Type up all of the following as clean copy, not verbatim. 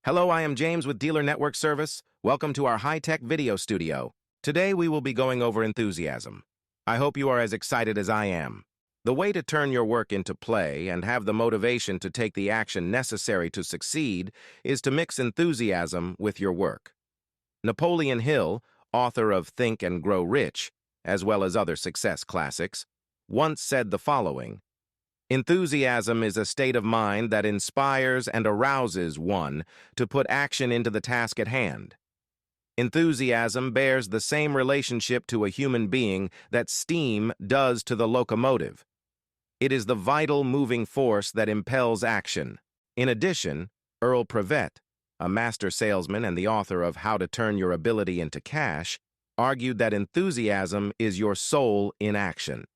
Hello, I am James with Dealer Network Service. Welcome to our high-tech video studio. Today we will be going over enthusiasm. I hope you are as excited as I am. The way to turn your work into play and have the motivation to take the action necessary to succeed is to mix enthusiasm with your work. Napoleon Hill, author of Think and Grow Rich, as well as other success classics, once said the following: "Enthusiasm is a state of mind that inspires and arouses one to put action into the task at hand. Enthusiasm bears the same relationship to a human being that steam does to the locomotive. It is the vital moving force that impels action." In addition, Earl Prevet, a master salesman and the author of How to Turn Your Ability into Cash, argued that enthusiasm is your soul in action.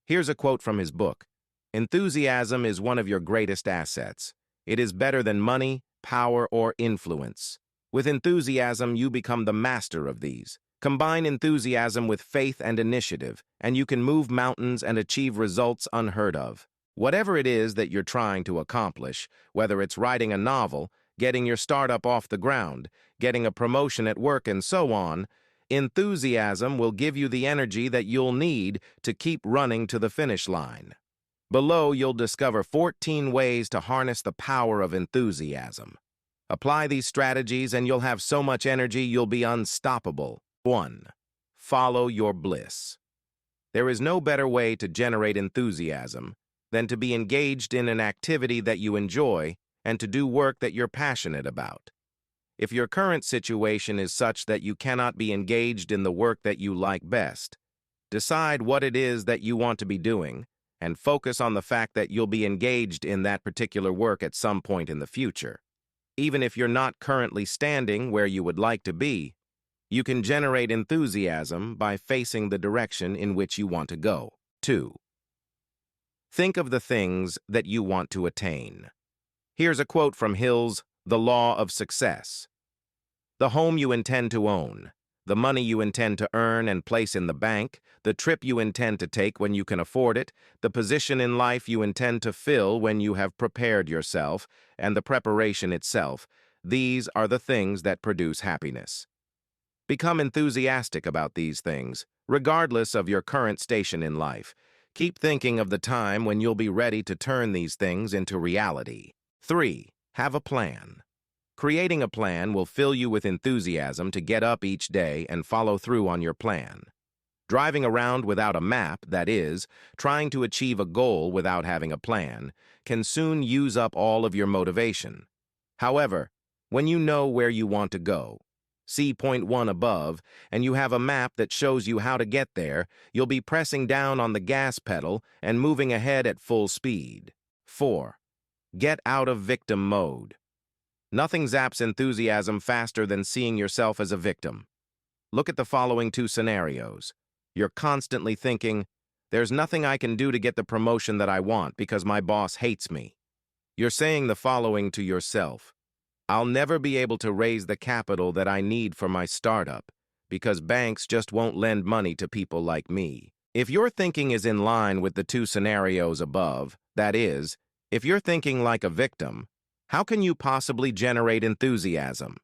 Here's a quote from his book: "Enthusiasm is one of your greatest assets. It is better than money, power, or influence. With enthusiasm, you become the master of these. Combine enthusiasm with faith and initiative, and you can move mountains and achieve results unheard of. Whatever it is that you're trying to accomplish, whether it's writing a novel, getting your startup off the ground, getting a promotion at work, and so on, enthusiasm will give you the energy that you'll need to keep running to the finish line." Below, you'll discover 14 ways to harness the power of enthusiasm. Apply these strategies and you'll have so much energy you'll be unstoppable. 1. Follow your bliss. There is no better way to generate enthusiasm than to be engaged in an activity that you enjoy and to do work that you're passionate about. If your current situation is such that you cannot be engaged in the work that you like best, decide what it is that you want to be doing and focus on the fact that you'll be engaged in that particular work at some point in the future. Even if you're not currently standing where you would like to be, you can generate enthusiasm by facing the direction in which you want to go. 2. Think of the things that you want to attain. Here's a quote from Hill's The Law of Success: "The home you intend to own, the money you intend to earn and place in the bank, the trip you intend to take when you can afford it, the position in life you intend to fill when you have prepared yourself, and the preparation itself, these are the things that produce happiness." Become enthusiastic about these things, regardless of your current station in life. Keep thinking of the time when you'll be ready to turn these things into reality. 3. Have a plan. Creating a plan will fill you with enthusiasm to get up each day and follow through on your plan. Driving around without a map, that is, trying to achieve a goal without having a plan, can soon use up all of your motivation. However, when you know where you want to go, see point 1 above, and you have a map that shows you how to get there, you'll be pressing down on the gas pedal and moving ahead at full speed. 4. Get out of victim mode. Nothing zaps enthusiasm faster than seeing yourself as a victim. Look at the following 2 scenarios. You're constantly thinking, "There's nothing I can do to get the promotion that I want because my boss hates me." You're saying the following to yourself: "I'll never be able to raise the capital that I need for my startup because banks just won't lend money to people like me." If your thinking is in line with the 2 scenarios above, that is, if you're thinking like a victim, how can you possibly generate enthusiasm?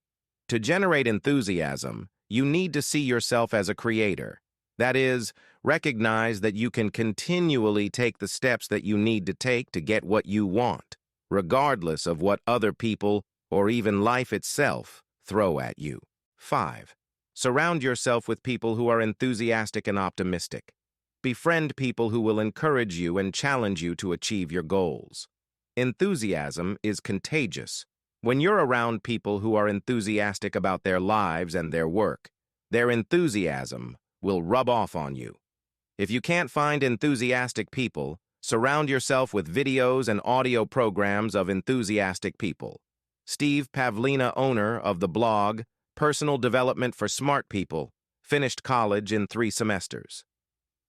To generate enthusiasm, you need to see yourself as a creator. That is, recognize that you can continually take the steps that you need to take to get what you want, regardless of what other people or even life itself throw at you. 5. Surround yourself with people who are enthusiastic and optimistic. Befriend people who will encourage you and challenge you to achieve your goals. Enthusiasm is contagious. When you're around people who are enthusiastic about their lives and their work, their enthusiasm will rub off on you. If you can't find enthusiastic people, surround yourself with videos and audio programs of enthusiastic people. Steve Pavlina, owner of the blog Personal Development for Smart People, finished college in 3 semesters.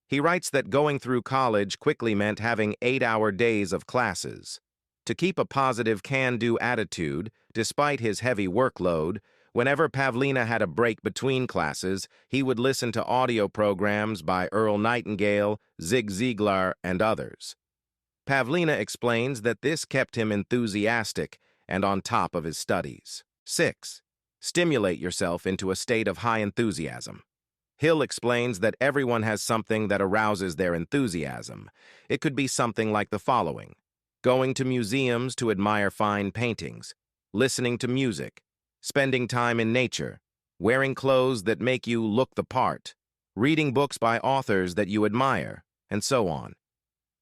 He writes that going through college quickly meant having 8-hour days of classes. To keep a positive can-do attitude, despite his heavy workload, whenever Pavlina had a break between classes, he would listen to audio programs by Earl Nightingale, Zig Ziglar, and others. Pavlina explains that this kept him enthusiastic and on top of his studies. 6. Stimulate yourself into a state of high enthusiasm. Hill explains that everyone has something that arouses their enthusiasm. It could be something like the following: going to museums to admire fine paintings, listening to music, spending time in nature, wearing clothes that make you look the part, reading books by authors that you admire, and so on.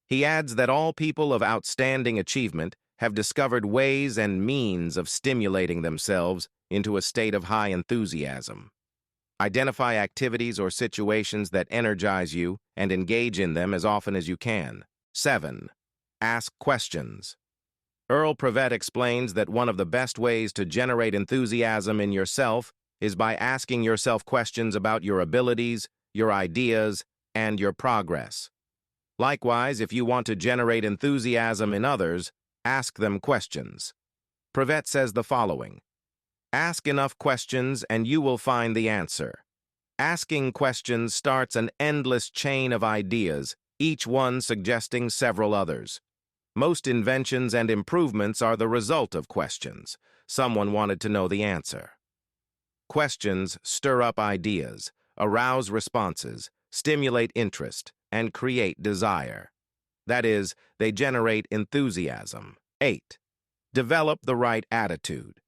He adds that all people of outstanding achievement have discovered ways and means of stimulating themselves into a state of high enthusiasm. Identify activities or situations that energize you and engage in them as often as you can. 7. Ask questions. Earl Prevet explains that one of the best ways to generate enthusiasm in yourself is by asking yourself questions about your abilities, your ideas, and your progress. Likewise, if you want to generate enthusiasm in others, ask them questions. Prevet says the following: ask enough questions and you will find the answer. Asking questions starts an endless chain of ideas, each one suggesting several others. Most inventions and improvements are the result of questions. Someone wanted to know the answer. Questions stir up ideas, arouse responses, stimulate interest, and create desire. That is, they generate enthusiasm. 8. Develop the right attitude.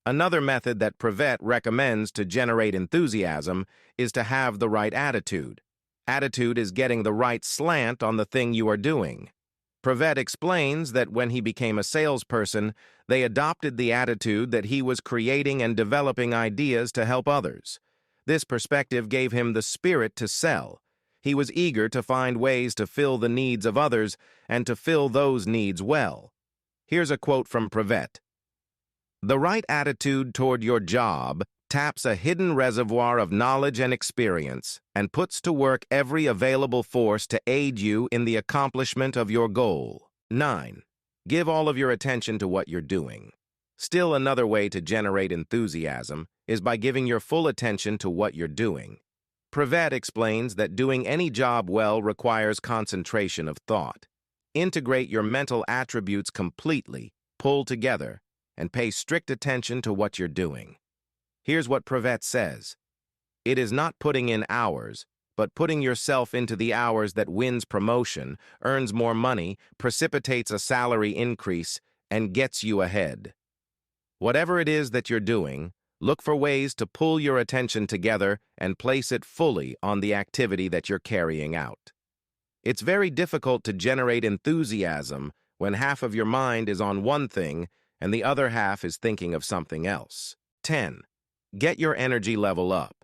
Another method that Prevet recommends to generate enthusiasm is to have the right attitude. Attitude is getting the right slant on the thing you are doing. Prevet explains that when he became a salesperson, they adopted the attitude that he was creating and developing ideas to help others. This perspective gave him the spirit to sell. He was eager to find ways to fill the needs of others and to fill those needs well. Here's a quote from Prevet: "The right attitude toward your job taps a hidden reservoir of knowledge and experience and puts to work every available force to aid you in the accomplishment of your goal." 9. Give all of your attention to what you're doing. Still another way to generate enthusiasm is by giving your full attention to what you're doing. Prevet explains that doing any job well requires concentration of thought. Integrate your mental attributes completely, pull together, and pay strict attention to what you're doing. Here's what Prevet says: it is not putting in hours, but putting yourself into the hours that wins promotion, earns more money, precipitates a salary increase, and gets you ahead. Whatever it is that you're doing, look for ways to pull your attention together and place it fully on the activity that you're carrying out. It's very difficult to generate enthusiasm when half of your mind is on one thing and the other half is thinking of something else. 10. Get your energy level up.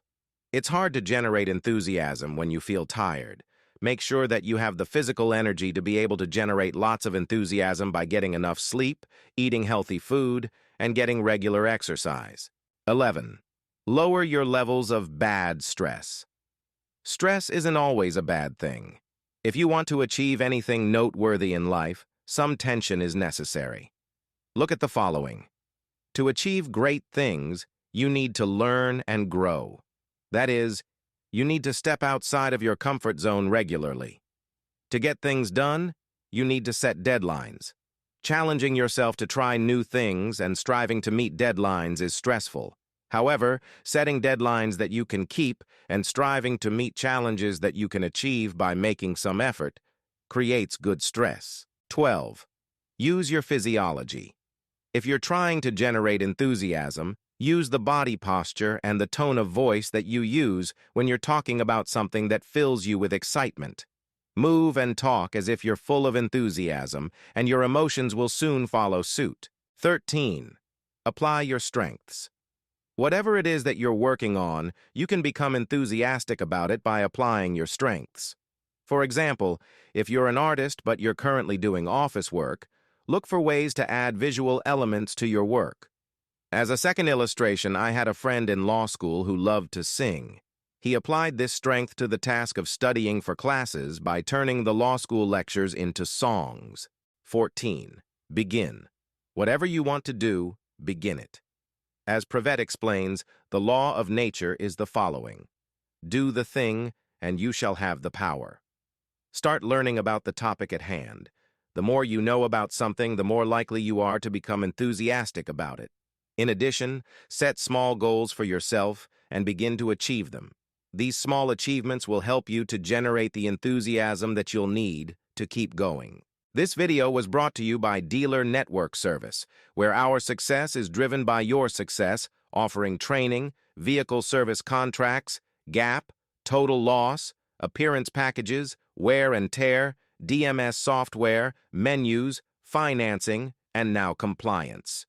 It's hard to generate enthusiasm when you feel tired. Make sure that you have the physical energy to be able to generate lots of enthusiasm by getting enough sleep, eating healthy food, and getting regular exercise. 11. Lower your levels of bad stress. Stress isn't always a bad thing. If you want to achieve anything noteworthy in life, some tension is necessary. Look at the following. To achieve great things, you need to learn and grow. That is, you need to step outside of your comfort zone regularly. To get things done, you need to set deadlines. Challenging yourself to try new things and striving to meet deadlines is stressful. However, setting deadlines that you can keep and striving to meet challenges that you can achieve by making some effort creates good stress. 12. Use your physiology. If you're trying to generate enthusiasm, use the body posture and the tone of voice that you use when you're talking about something that fills you with excitement. Move and talk as if you're full of enthusiasm, and your emotions will soon follow suit. 13. Apply your strengths. Whatever it is that you're working on, you can become enthusiastic about it by applying your strengths. For example, if you're an artist but you're currently doing office work, look for ways to add visual elements to your work. As a second illustration, I had a friend in law school who loved to sing. He applied this strength to the task of studying for classes by turning the law school lectures into songs. 14. Begin. Whatever you want to do, begin it. As Prevet explains, the law of nature is the following: do the thing, and you shall have the power. Start learning about the topic at hand. The more you know about something, the more likely you are to become enthusiastic about it. In addition, set small goals for yourself and begin to achieve them. These small achievements will help you to generate the enthusiasm that you'll need to keep going. This video was brought to you by Dealer Network Service, where our success is driven by your success, offering training, vehicle service contracts, gap, total loss, appearance packages, wear and tear, DMS software, menus, financing, and now compliance.